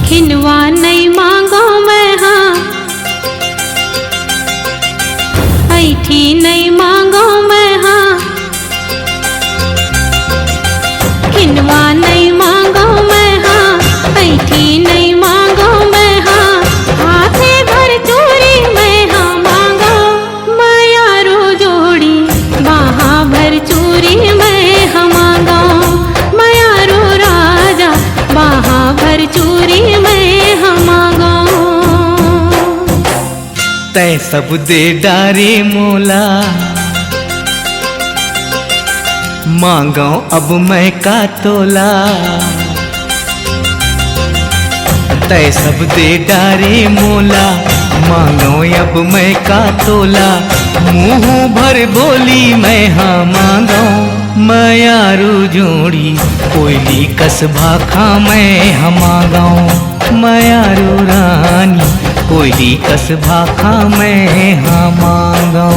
खिनवा नहीं मांगो मैं हाँ, ऐठी नहीं मांगो मैं हाँ, खिनवा नहीं मांगो मैं हाँ, ऐठी नहीं मांगो मैं हाँ, हाथे भर चूरी मैं हाँ मांगो, मायारू जोड़ी बाहा भर चूरी मैं हाँ मांगो, मायारू राजा बाहा भर चूरी मैं हाँ मांगो। तै सब दे डारे मोला, मांगो अब मैं का तोला। तै सब दे डारे मोला, मांगो अब मैं का तोला। मुँह भर बोली मैं हाँ मांगो, मायारू जोड़ी कोयली कसभा खा मैं हाँ मांगो, मायारू रानी कोयली कसभा खा मैं हाँ मांगो।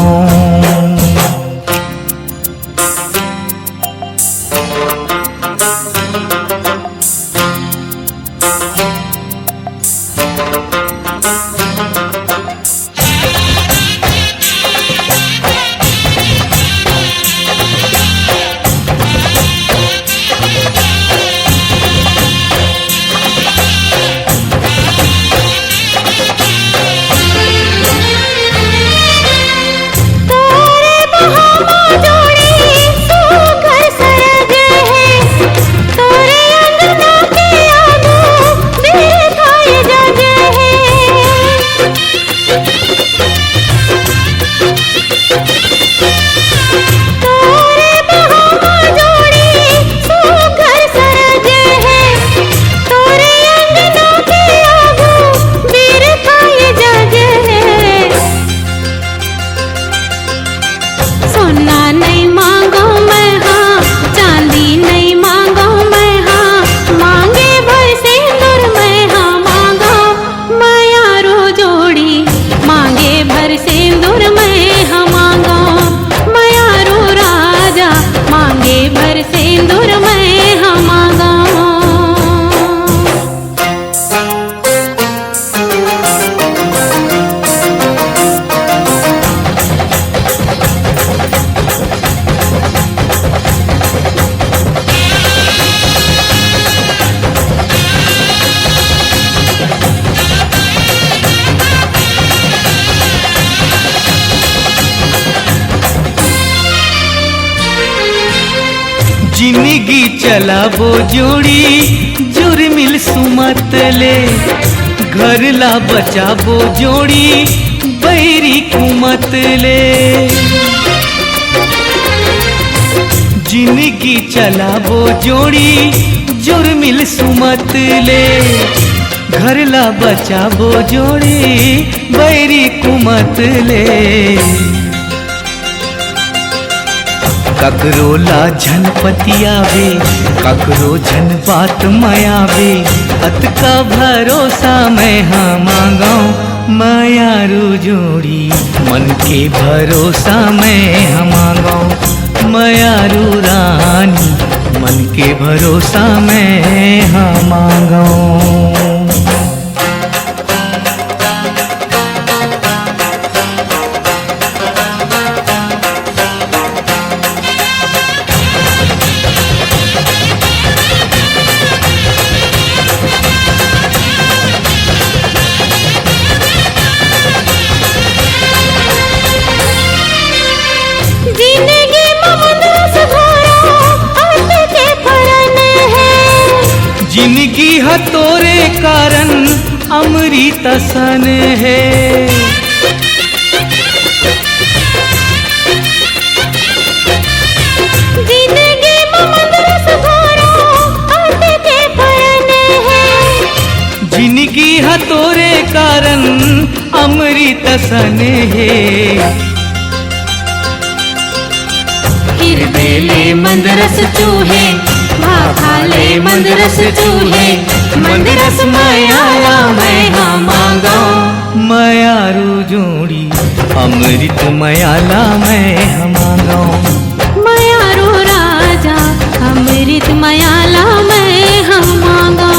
जिंदगी चलाबो जोड़ी जुर्मिल सुमत ले, घर ला बचाबो जोड़ी बैरी कुमत ले। जिंदगी चलाबो जोड़ी जुर्मिल सुमत ले, घर ला बचाबो जोड़ी बैरी कुमत ले। ककरो ला झन पतियावे, ककरो झन बात मयावे, अतका भरोसा मैं हाँ मांगो, मायारू जोड़ी मन के भरोसा मैं हाँ मांगो, मायारू रानी मन के भरोसा मैं हाँ मांगो। जिंदगी है तोरे कारण अमृत सन है। जिंदगी में मंदरस घोरो अंत के फन है। जिंदगी है तोरे कारण अमृत सन है। हिरबेले मंदरस चूहे भाखाले मंदरस चूहे मंदरस मायाला मैं हाँ मांगो। मयारू जोड़ी अमृत मयाला मैं मांगो। मयारो राजा अमृत मयाला मैं हाँ मांगो।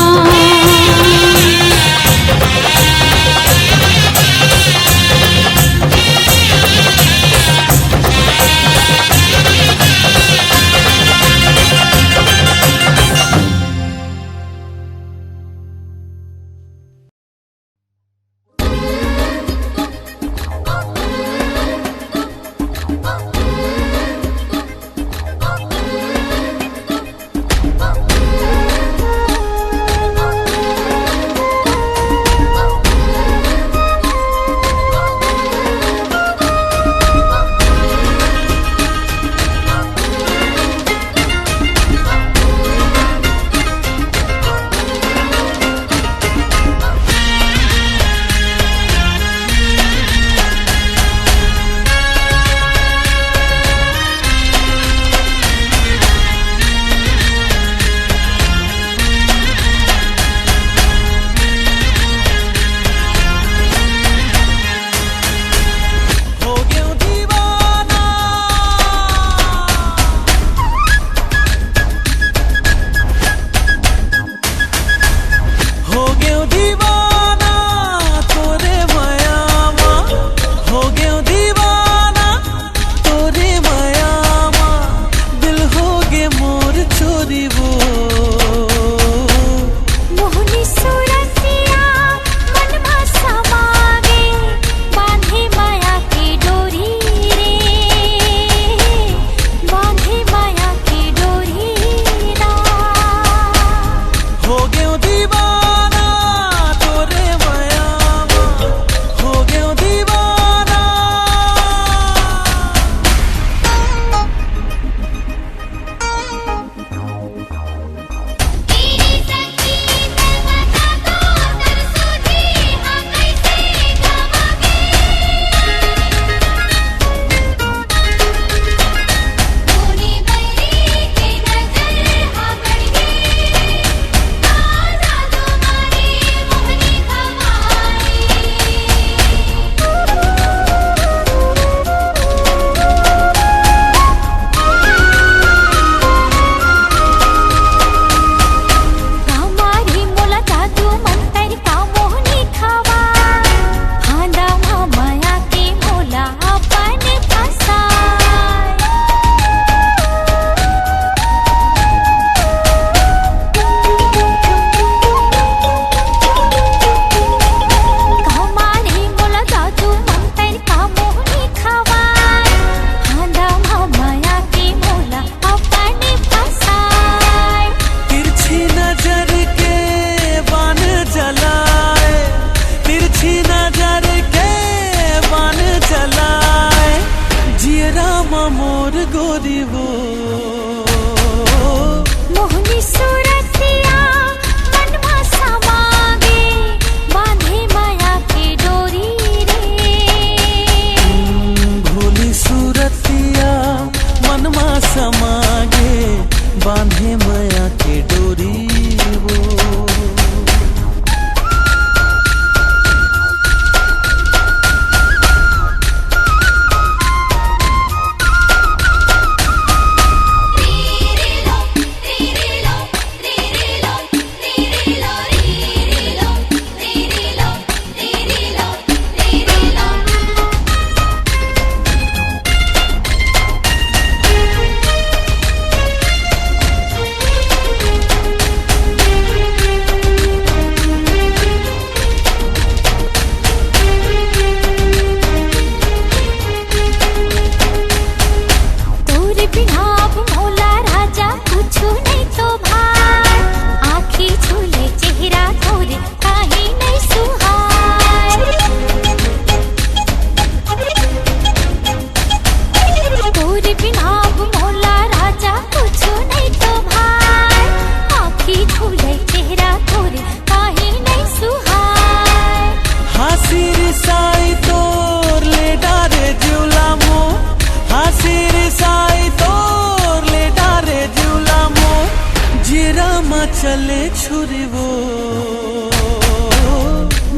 हो।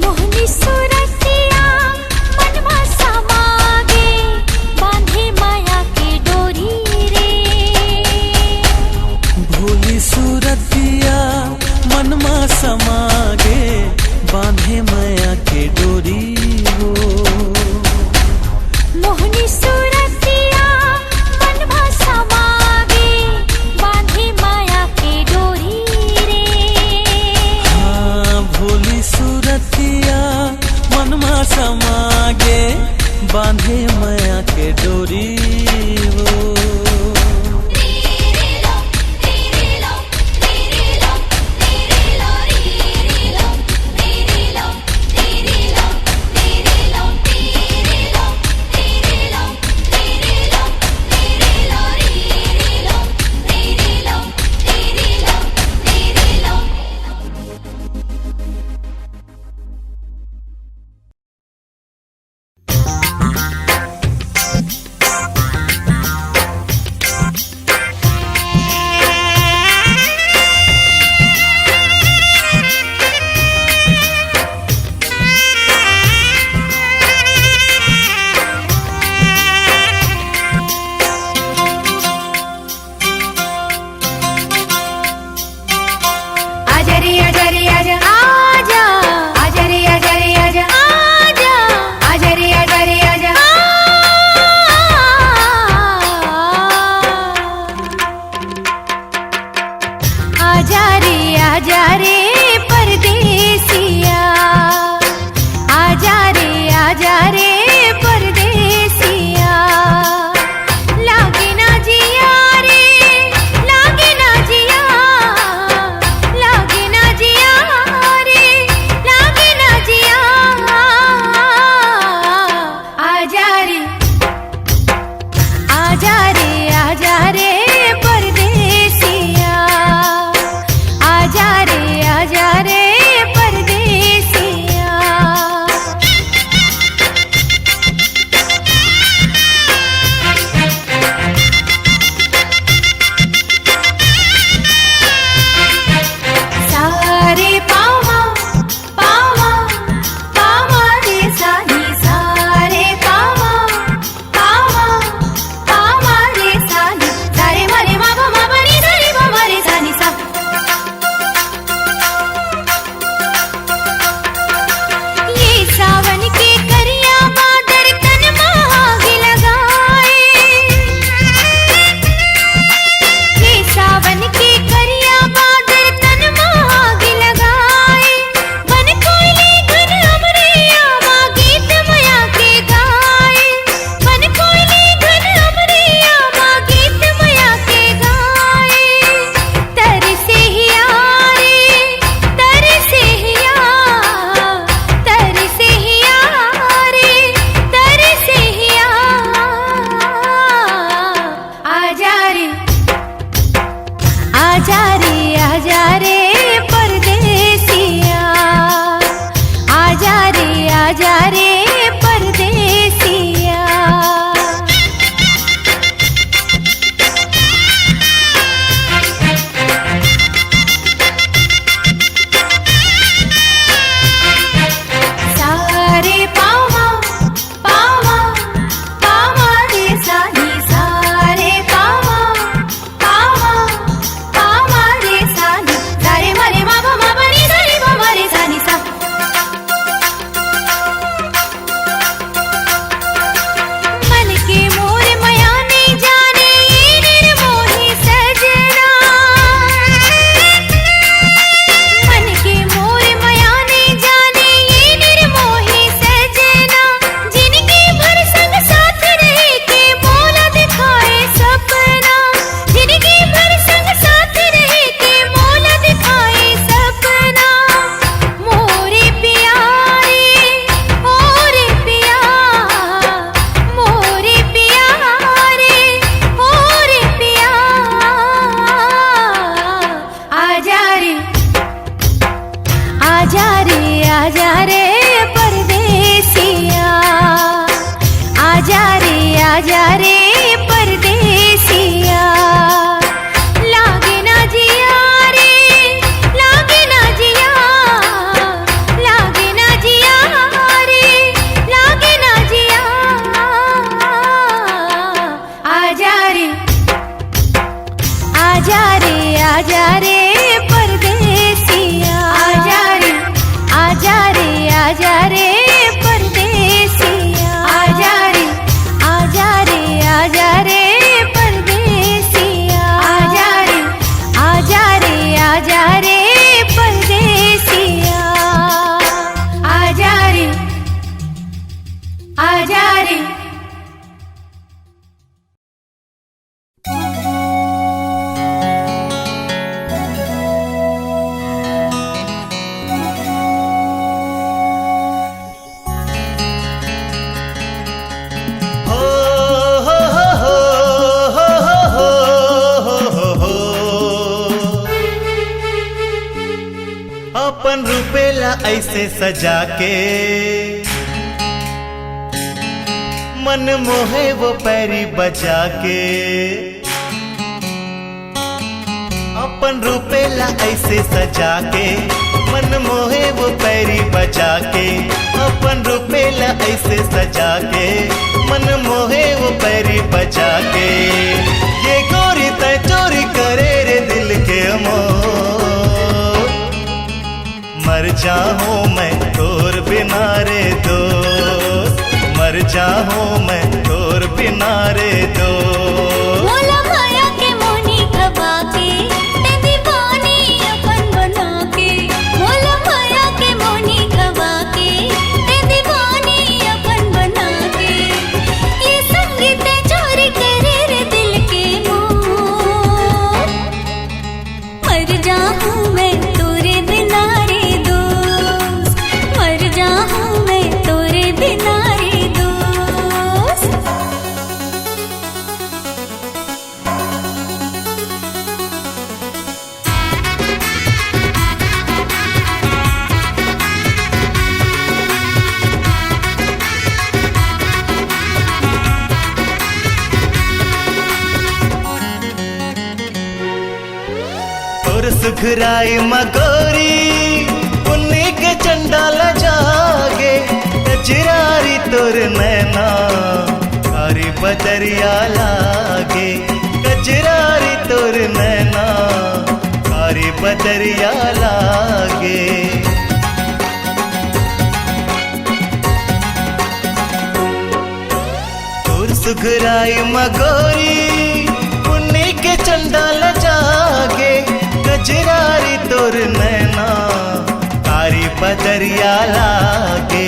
मोहनी सूरतिया मनवा समागे बांधे माया के डोरी रे। भोली सूरतिया मनमा समागे बांधे माया के डोरी हो। मोहनी सूरतिया मनवा समागे बांधे माया के डोरी रे। हाँ भोली सूरतिया मनमा समागे बांधे माया के डोरी हो। लागे ना जिया रे, लागे ना जिया। अपन रुपेला ऐसे सजा के मन मोहे वो पैरी बजा के अपन रुपेला ऐसे सजा के मन मोहे वो पैरी बजा के अपन रुपेला ऐसे सजा के मन मोहे वो पैरी बजा के ये गोरी तय चोरी करे रे दिल के मोर मर जाऊं मैं तोर बिना रे दोस्त मर जाऊं मैं तोर बिना रे दोस्त मोला माया के मोनी घबा के ते दीवानी अपन बना के मोला माया के मोनी घबा के ते दीवानी अपन बना के ये संगीत चोरी करे रे दिल के मोर मर जाऊं मैं तोरे बिना रे दोस्त मर जाऊं मैं तोरे बिना रे दोस्त तोर सुखराई मगोरी पुन्नी के चंडाल जागे कजरारी तोर नैना कारी बदरिया लागे कजरारी तोर नैना कारी बदरिया लागे तोर सुखराई मगोरी पुन्नी के चंडाल जागे कजरारी तोर नैना कारी बदरिया लागे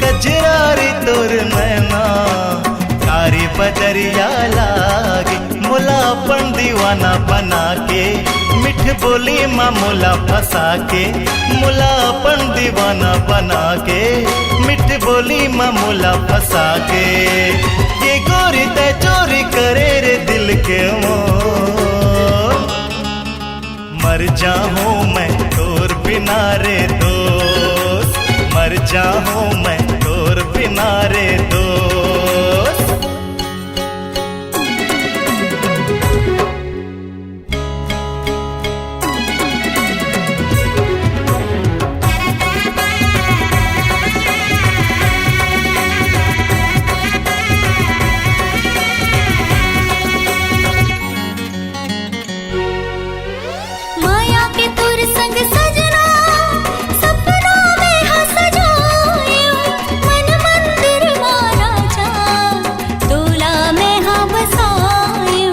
कजरारी तोर नैना कारी बदरिया लागे मोला अपन दीवाना बना के मिठ बोली माँ मोला फंसा के मोला अपन दीवाना बना के मिठ बोली माँ मोला फंसा के ये गोरी तय चोरी करे रे दिल के मोर मर जाऊं मैं तोर बिना रे दोस्त मर जाऊं मैं तोर बिना रे दोस्त माया के तोर संग सजना सपना में हंस जायो मन मंदिर मारा जा तोला में हाँ बसायो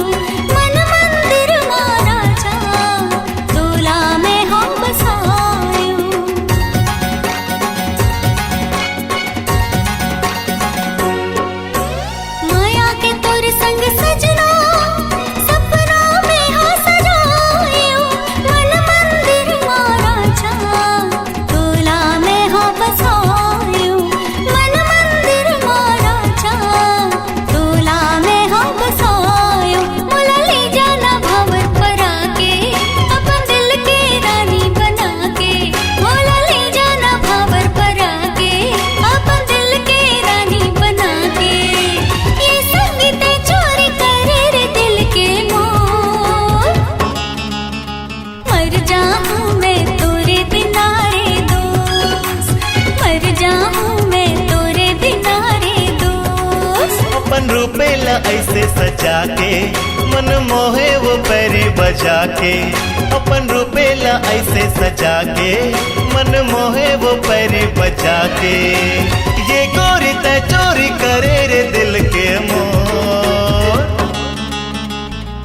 मन मंदिर मारा जा तोला में हाँ बसायो माया के तोर संग सजना सपना में हंस जायो मन मंदिर मारा जा तोला में हाँ बसायो मन मंदिर मारा जा तोला में हाँ बसायो मोला ले जाना भंवर पर आके अपन दिल के रानी बना के मोला ले जाना भंवर पर आके अपन दिल के रानी बना के ये संगीत चोरी करे रे दिल के मोर मर जाऊं मैं तोरे बिना रे दोस्त मर जाऊं मैं तोरे बिना रे दोस्त अपन रुपेला ऐसे सजा के मन मोहे वो पैरी बजा के अपन रुपेला ऐसे सजा के मन मोहे वो पैरी बजा के ये गोरी तय चोरी करे रे दिल के मोर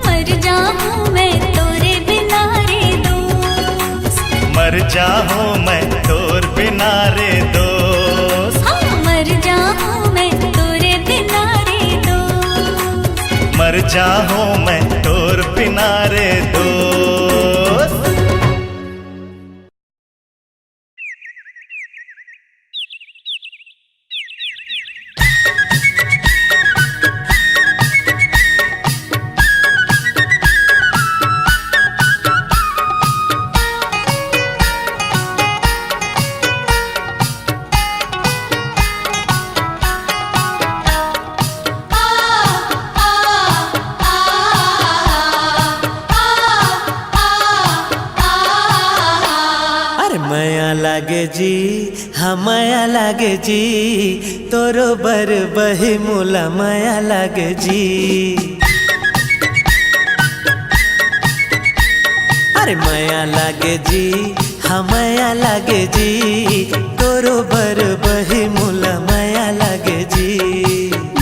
मर जाऊं मैं तोरे बिना रे दोस्त मर जाऊं मैं तोर बिना रे दोस्त हाँ मर जाऊं मैं तोरे बिना रे दोस्त मर जाऊं मैं तोर बिना रे दोस्त लागे जी हाँ माया लागे जी तोरो बर बही मोला माया लागे जी अरे माया लागे जी हाँ माया लागे जी तोरो बर बही मोला माया लागे जी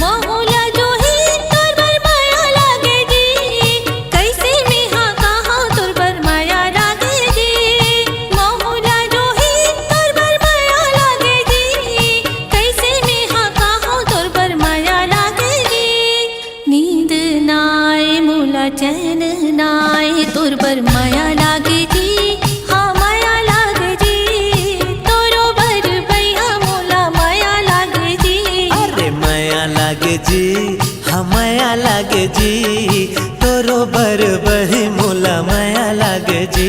महुला जो ही तोर बर माया लागे जी कैसे में हाँ कहाँ तोर बर माया लागे जी महुला जो ही तोर बर माया लागे जी कैसे में हाँ कहाँ तोर बर माया लागे जी नींद नाए मोला चैन नाए तोर बर माया लागे जी हाँ माया लागे जी तोरो बर भैया मोला माया लागे जी अरे माया लागे जी हाँ माया लागे जी तोरो बर बही मोला माया लागे जी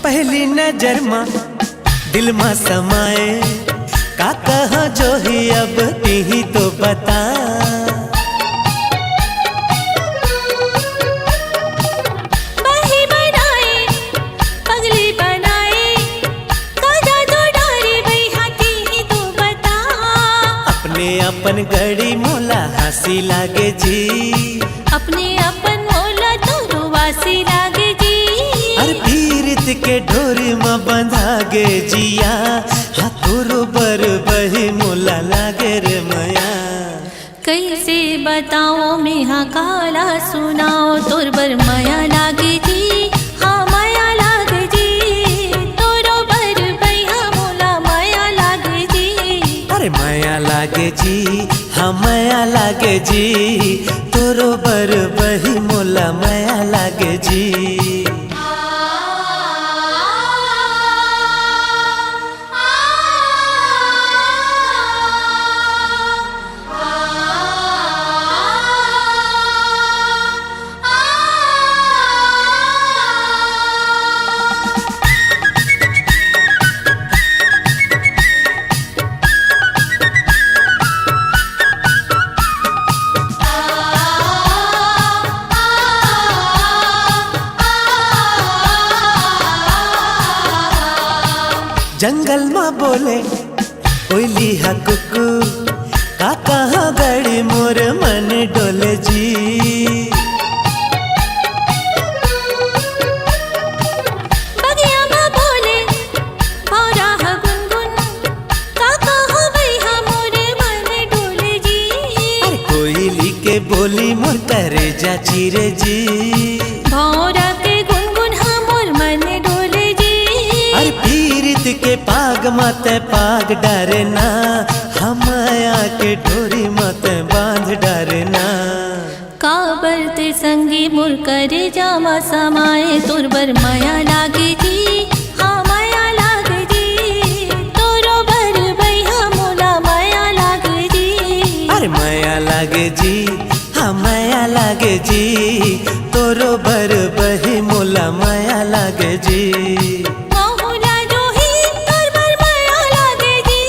पहली नजर में दिल में समाए का कहा जो ही अब ही तो बता बही बनाए पगली बनाए काजा तो डारे भई हाथी ही तो बता अपने अपन गड़ी मोला हंसी लागे जी अपने अपन मोला तो रुवासी लागे जी अरे पीरित के डोरी में बंधा गे जिया हाथोरो बर बही मोला लागे रे मया कैसे बताओ मैं हाँ काला सुनाओ तोर बर माया लागे जी हाँ माया लागे जी तोरो बर भैया मोला माया लागे जी अरे माया लागे जी हाँ माया लागे जी तोरो बर बही मोला माया लागे जी जंगल में बोले कोयली हा कुकू का कहाँ गड़ी मोर मन डोले जी बगिया में बोले भौरा हा गुनगुन का कहो भैया मोरे मन डोले जी अरे कोयली के बोली मोर करे जा चिरे जी भौरा के गुनगुन हा मोर मन डोले जी अरे पीरित के पाग मत पाग डरे ना हमाया के डोरी मत बांध डरे ना काबर ते संगी मोर करे जामा समाए तोर बर माया लागे जी हाँ माया लागे जी तोरो बर भैया मोला माया लागे जी अरे माया लागे जी हाँ माया लागे जी तोरो बर बही मोला माया लागे जी महुला जो ही तोर बर माया लागे जी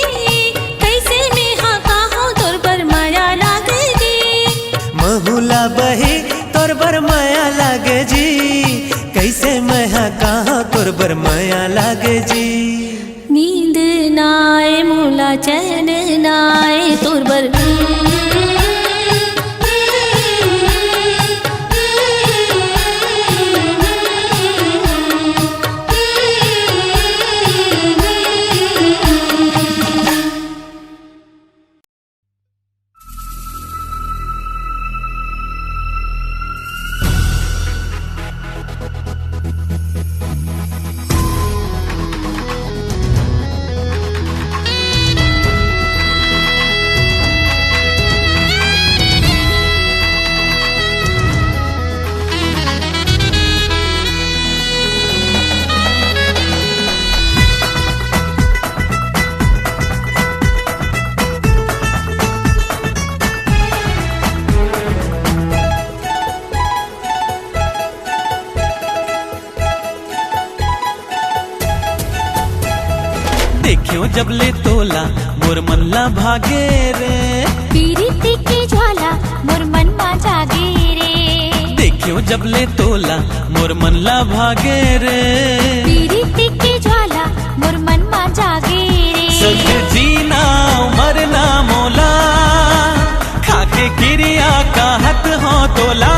कैसे में हाँ कहाँ तोर बर माया लागे जी महुला बही तोर बर माया लागे जी कैसे मैं कहाँ तोर बर माया लागे जी नींद नाए मोला चैन नाए तोर बर देखियो जब ले तोला मोर मन ला भागे रे। पीरिति की ज्वाला मोर मन मा जागे रे। देखियो जब ले तोला मोर मन ला भागे रे। पीरिति की ज्वाला मोर मन मा जागे रे। संग जीना मरना मोला खाके क्रिया कहत हो तोला।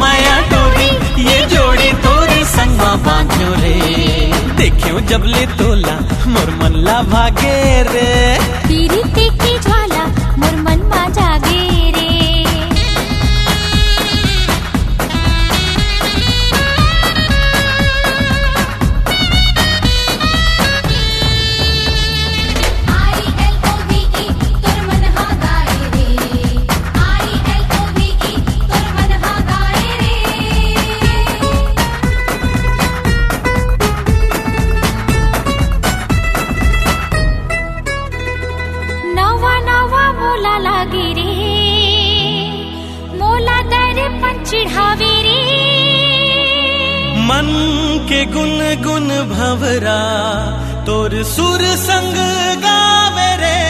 माया डोरी ये जोड़ी तोरे संग बांधो रे। देखियो जब ले तोला मोर मन ला भागे रे। पीरिति की ज्वाला मोर मन मा जागे रे। मन के गुन गुन भवरा तोर सुर संग गावे रे।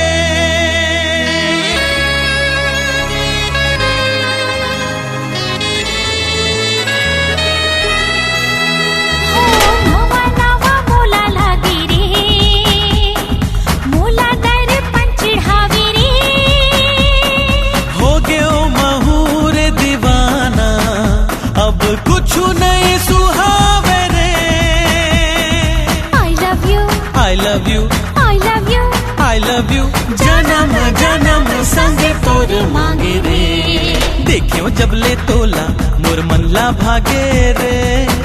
नवा नवा मोला लागी रे। मोला दर पंचढ़ावी रे। हो गयो महूर दीवाना अब कुछ नहीं सुहावे रे। I love you, I love you, I love you, I love you। जन्म जन्म संग तोर मांगे रे। देखियो जब ले तोला मोर मन ला भागे रे।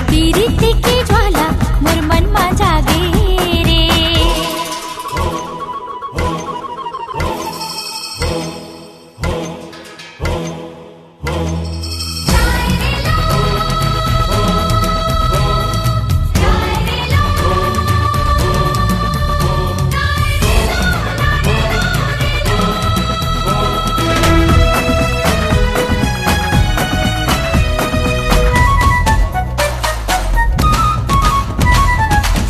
पीरिति की ज्वाला मोर मन मा जागे रे।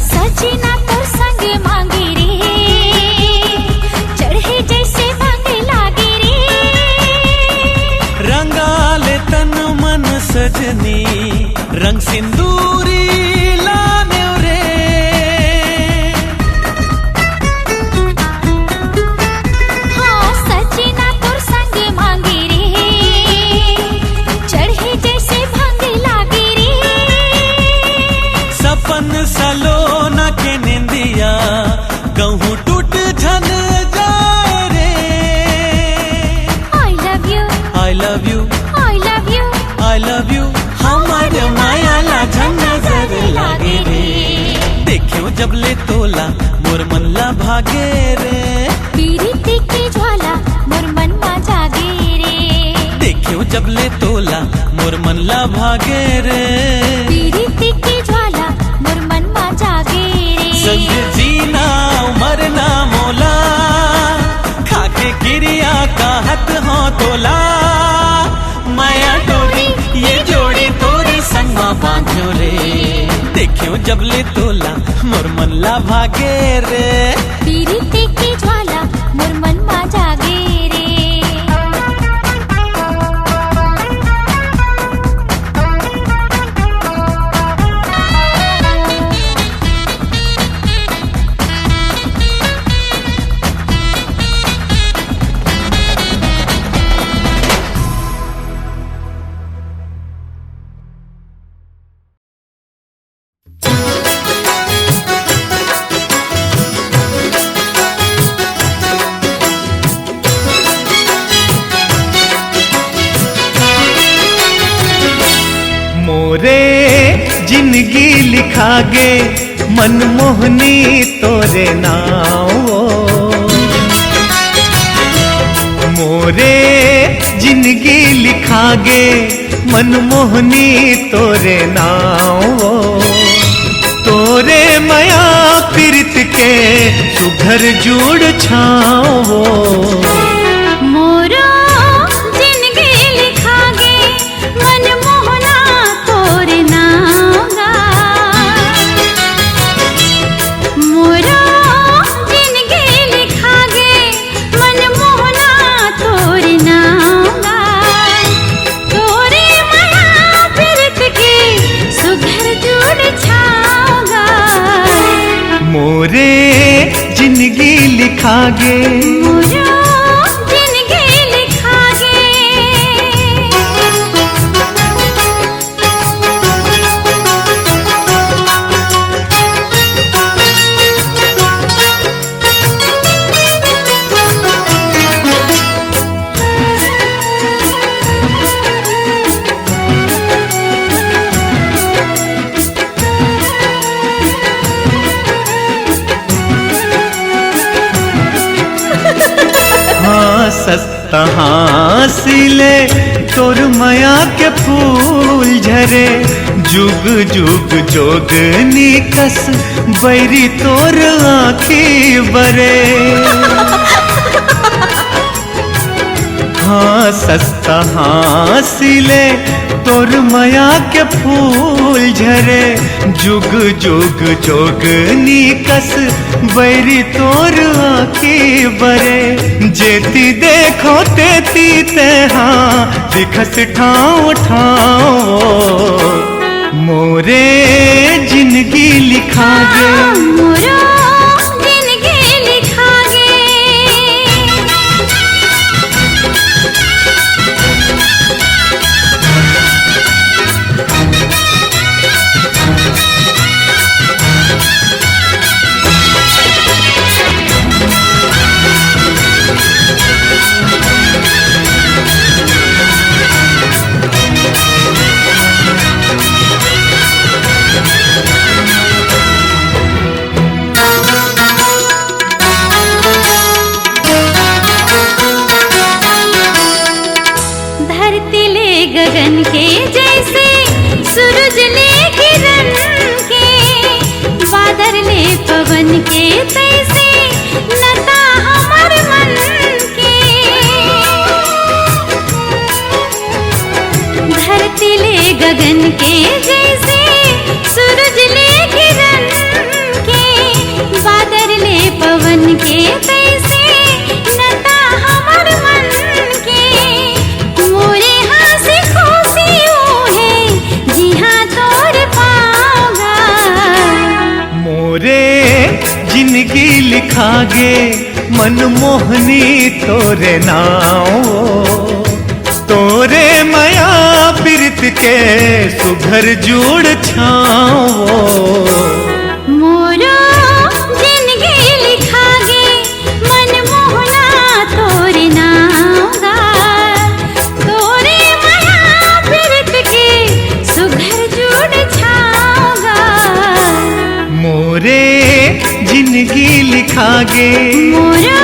सजना तोर संग मांगे रे। चढ़े जैसे मांगे लागे रे। रंगाले तन मन सजनी रंग सिंदूरी लाने रे। हाँ सजना तोर संग मांगे रे। चढ़े जैसे मांगे लागे रे। सपन सलोना के निंदिया कहूँ टूट झन जाए रे। I love you, I love you, I love you, I love you। हमार माया ला झन नजर लागे रे। देखियो जब ले तोला मोर मन ला भागे रे। पीरिति की ज्वाला मोर मन मा जागे रे। देखियो जब ले तोला मोर मन ला भागे रे। पीरिति की ज्वाला मोर मन मा जागे रे। संग जीना मरना मोला खाके क्रिया कहत हो तोला। माया डोरी ये जोड़ी तोरे संग बांधो रे। देखियो जब ले तोला मोर मन ला भागे रे। पीरिति की ज्वाला मोर मन मा जागे रे। मोरे जिंदगी लिखागे मनमोहनी तोरे नाव। मोरे जिंदगी लिखागे मनमोहनी तोरे नाव। तोरे माया पीरित के सुघर जुड़ छाओ। मोरो जिंदगी लिखागे मनमोहना तोर नावा। मोरो गे। मोरा जिनगी लिखा गे। सस्ता हासिले तोर माया के फूल झरे, जुग जुग जोगनी कस बैरी तोर आँखी बरे। हाँ सस्ता हासिले तोर माया के फूल झरे, जुग जुग जोगनी कस बैरी तोर आँखी बरे। जेती देखो तेती तेहा दिखस ठाव ठाव, मोरे जिंदगी लिखा गे। मोरा जिनगी लिखा गे। धरती ले गगन के जैसे, सूरज ले किरण के, बादल ले पवन के तैसे, लता हमर मन के। धरती ले गगन के जैसे, सूरज ले किरण के, बादल ले पवन के तैसे, लता हमर मन के। मोरे हंसी खुशी है जिहा तोर पाऊंगा। मोरे जिंदगी लिखा गे, मनमोहनी तोरे नाव। तोरे माया बिरत के सुघर जुड़ छाओ। मोरा जिनगी लिखा गे, मनमोहना तोरे नाऊंगा। तोरे माया बिरत के सुघर जुड़ छाऊंगा। मोरे जिंदगी लिखा गे। मोरा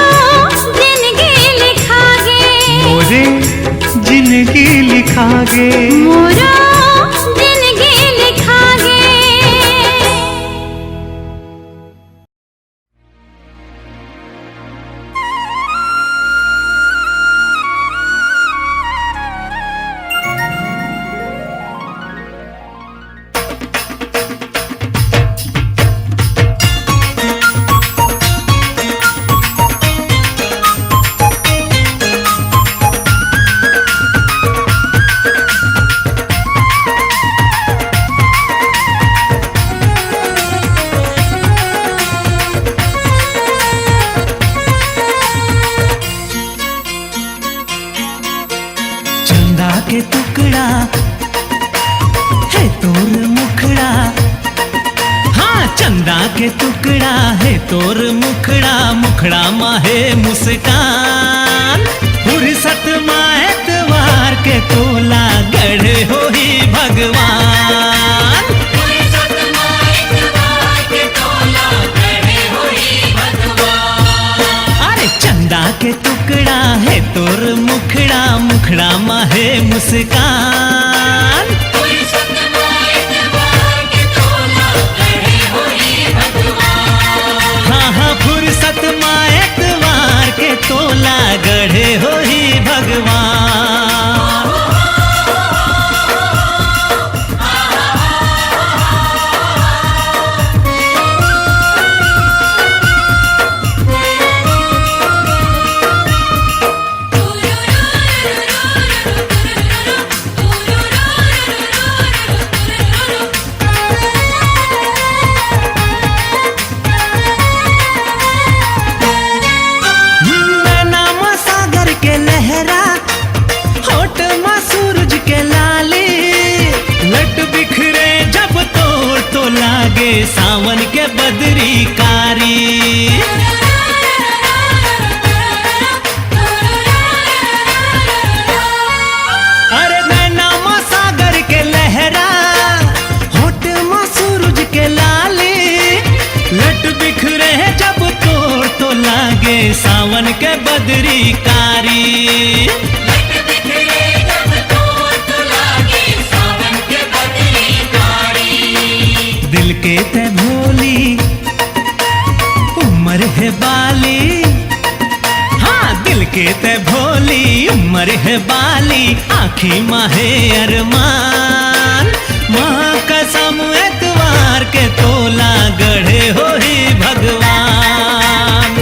जिनगी लिखा गे। मोरे जिंदगी लिखा गे। मोरा जिनगी लिखा गे। चंदा के टुकड़ा है तोर मुखड़ा। हाँ चंदा के टुकड़ा है तोर मुखड़ा, मुखड़ा माहे मुस्कान। फुर्सत माएतवार के तोला गढ़े हो ही भगवान। फुर्सत माएतवार के तोला गढ़े हो ही भगवान। अरे चंदा के टुकड़ा है तोर मुखड़ा, मुखड़ा माहे मुस्कान। फुर्सत माएतवार के तोला गढ़े हो ही भगवान। हाँ हाँ फुर्सत माएतवार के तोला गढ़े हो ही भगवान। Ooh, के लहरा होठ में सूरज के लाले लट बिखरे जब तोड़ तो लागे सावन के बदरी कारी अरे नैना में सागर के लहरा होठ में सूरज के लाले लट बिखरे जब तोड़ तो लागे सावन के बदरी कारी दिल के ते भोली उम्र है बाली हाँ दिल के ते भोली उम्र है बाली आँखी माहे अरमान माँ कसम एतवार के तोला गढ़े हो ही भगवान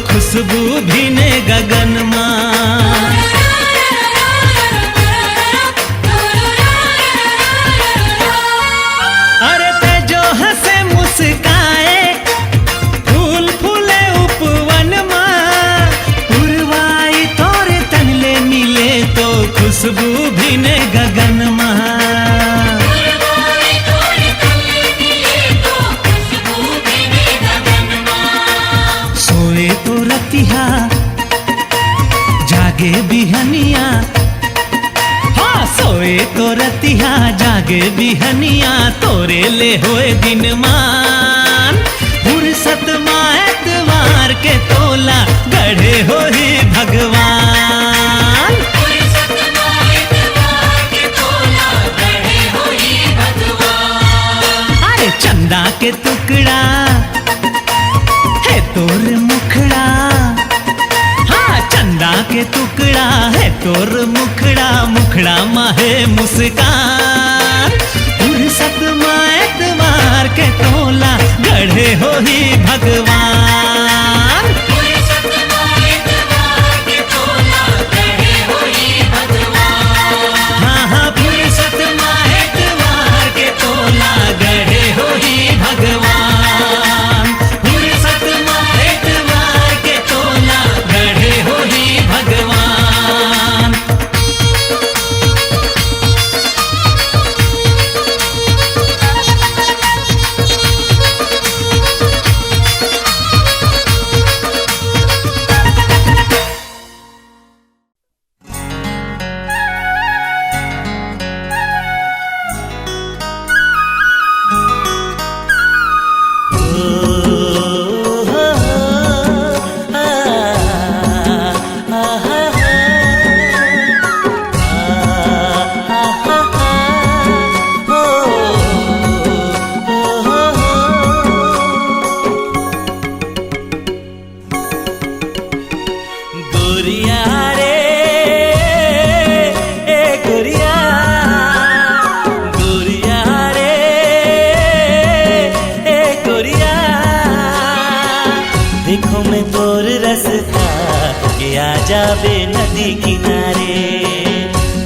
खुशबू भी ने गगन मां अरे ते जो हंसे मुस्काए फूल फूले उपवन मां पुरवाई तोरे तनले मिले तो खुशबू भी ने गगन मां जागे बिहनिया हाँ सोए तो रतिया जागे बिहनिया तोरे ले होए दिन मान फुर्सत माँ एतवार के तोला गढ़े हो ही भगवान अरे चंदा के टुकड़ा है तोर मुखड़ा चंदा के टुकड़ा है तोर मुखड़ा मुखड़ा माहे मुस्कान फुर्सत माँ एतवार के तोला गढ़े हो ही भगवान हाँ हाँ फुर्सत माँ एतवार के तोला गढ़े हो ही भगवान फुर्सत माँ एतवार के तोला गढ़े हो ही भगवान जाबे नदी किनारे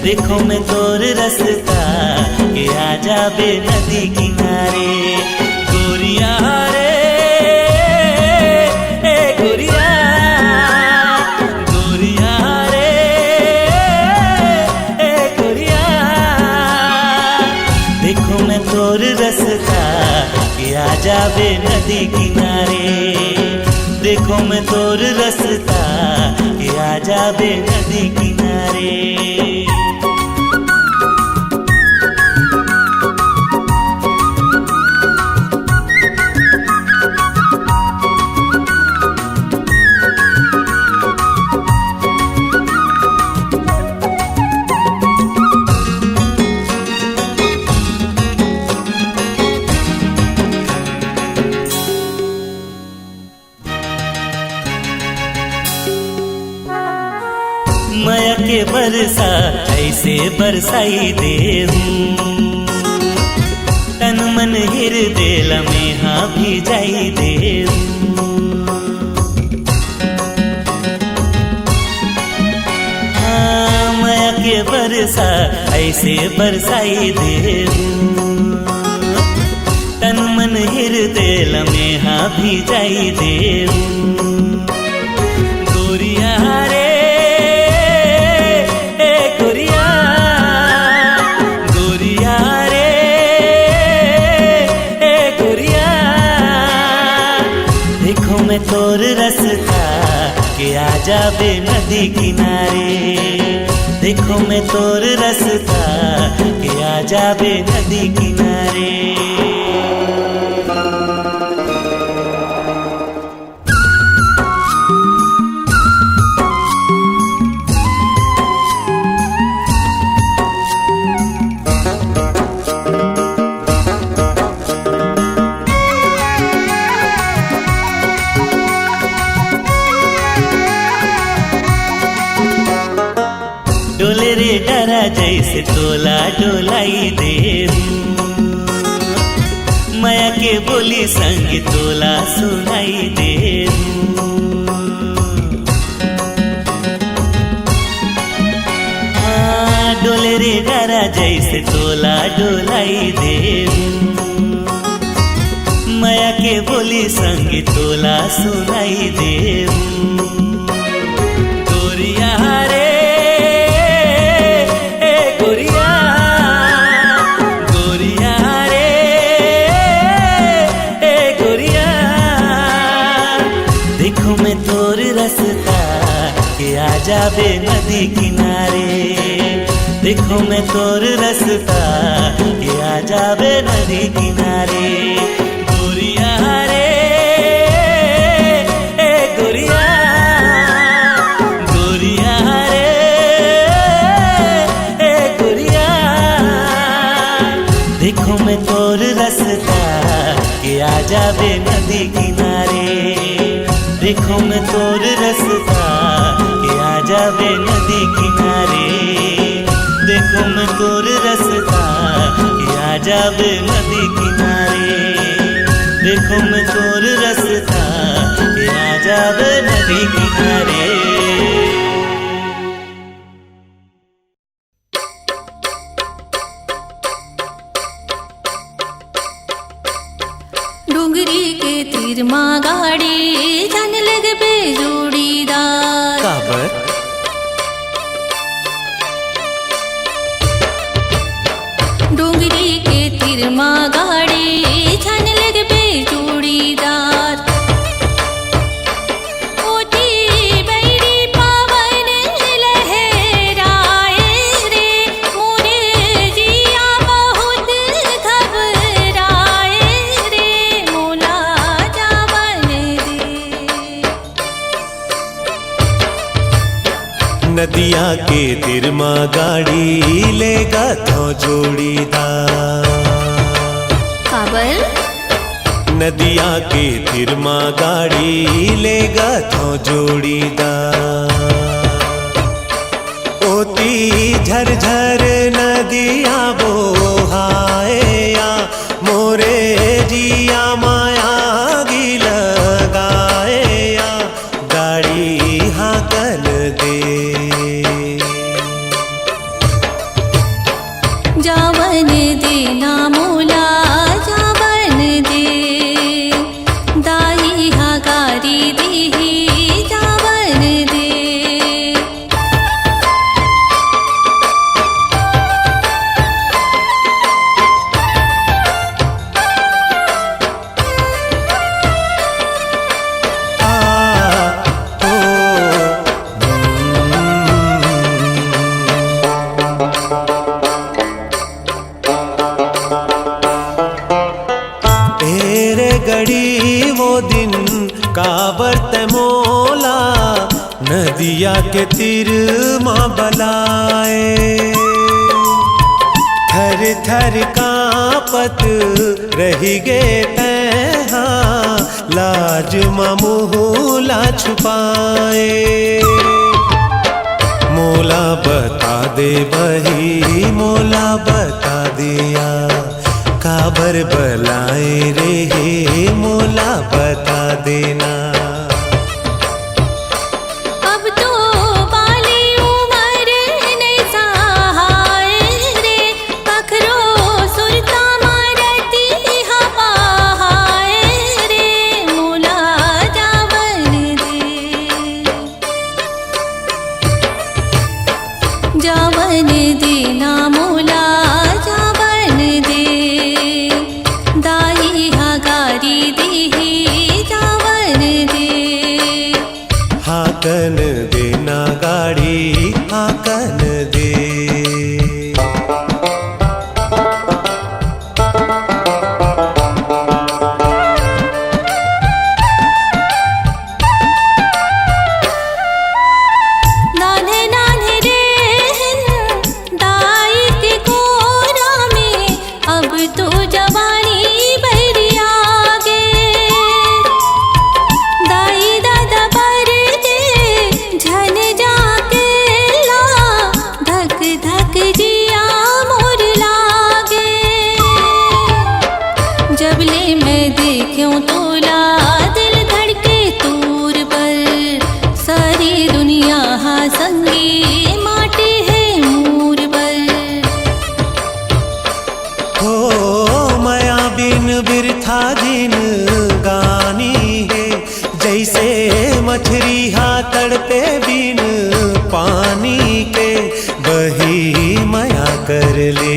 देखो मैं तोर रास्ता के आ जाबे नदी किनारे गोरिया रे ए गोरिया गोरिया रे ए गोरिया देखो मैं तोर रास्ता के आ जाबे नदी किनारे देखो मैं तोर रास्ता के आ जाबे नदी किनारे बरसा ऐसे बरसाई देहूं, तन मन हृदय लमेहा भी जाई देहूं। हाँ, माया के बरसा ऐसे बरसाई देहूं, तन मन हृदय लमेहा भी जाई देहूं। गोरिया रे गोरिया, गोरिया रे गोरिया, देखो मैं तोर रास्ता के आ जाबे नदी किनारे, देखो मैं तोर रास्ता के आ जाबे नदी किनारे। डोले रे डरा जैसे तोला डोलाई देहूं, माया के बोली संग तोला सुनाई देहूं। हाँ, डोले रे डरा जैसे तोला डोलाई देहूं, माया के बोली संग तोला सुनाई देहूं। गोरिया रे गोरिया, गोरिया रे गोरिया, देखो मैं तोर रास्ता के आ जाबे नदी किनारे, देखो मैं तोर रास्ता के आ जाबे नदी किनारे। गोरिया रे गोरिया, गोरिया रे गोरिया, देखो मैं तोर रास्ता के आ जाबे नदी किनारे, देखो मैं तोर रास्ता के आ जाबे नदी किनारे, देखो मैं तोर रास्ता के आ जाबे नदी किनारे, देखो मैं तोर रास्ता के आ जाबे नदी किनारे। डोंगरी के तीर माँ गाड़ी जान लग बे जोड़ीदार। काबर डोंगरी के तीर माँ गाड़ी जान लग बे जोड़ीदार। ओटी बैरी पावन लहराए रे, मोरे जिया बहुत घबराए रे, मोला जावन दे। नदिया के तिरमा गाड़ी लेगा तो जोड़ीदार। काबर नदिया के तिरमा गाड़ी लेगा तो जोड़ीदार। ओती झरझर नदिया बोहाया, मोरे जिया माया गी लगाया, गाड़ी हाकल दे। जावन देना मोला जावन दे, दाई हगारी देही जावन दे। गड़ी वो दिन काबर ते मोला, नदिया के तीर माँ बलाए। थर थर कांपत रही गे तैहा, लाज माँ मुहला छुपाए। मोला बता दे बही मोला बता दिया काबर बलाए रे हे मोला बता देना। अब तो बाली उमर नहीं सहाय रे पखरो सुरता मारती हवाय रे मोला जावन दे जावन देना मोला जावन दे दाई हगारी देही जावन दे हाकन देना गाड़ी हाकन दे। नान्हे नान्हे रेहन दाई के कोरा में अब तो जवानी बहरिया गे दाई दादा पर दे झन जाके ला धक धक जिया मोर लागे जबले मैं देखूं तोला दिल धड़के तूर पर सारी दुनिया हाँ संगी माटी है मूर पर। हो माया बिन बिरथा जिन गानी है जैसे मछरी हा तड़पे बिन पानी के बही माया कर ले।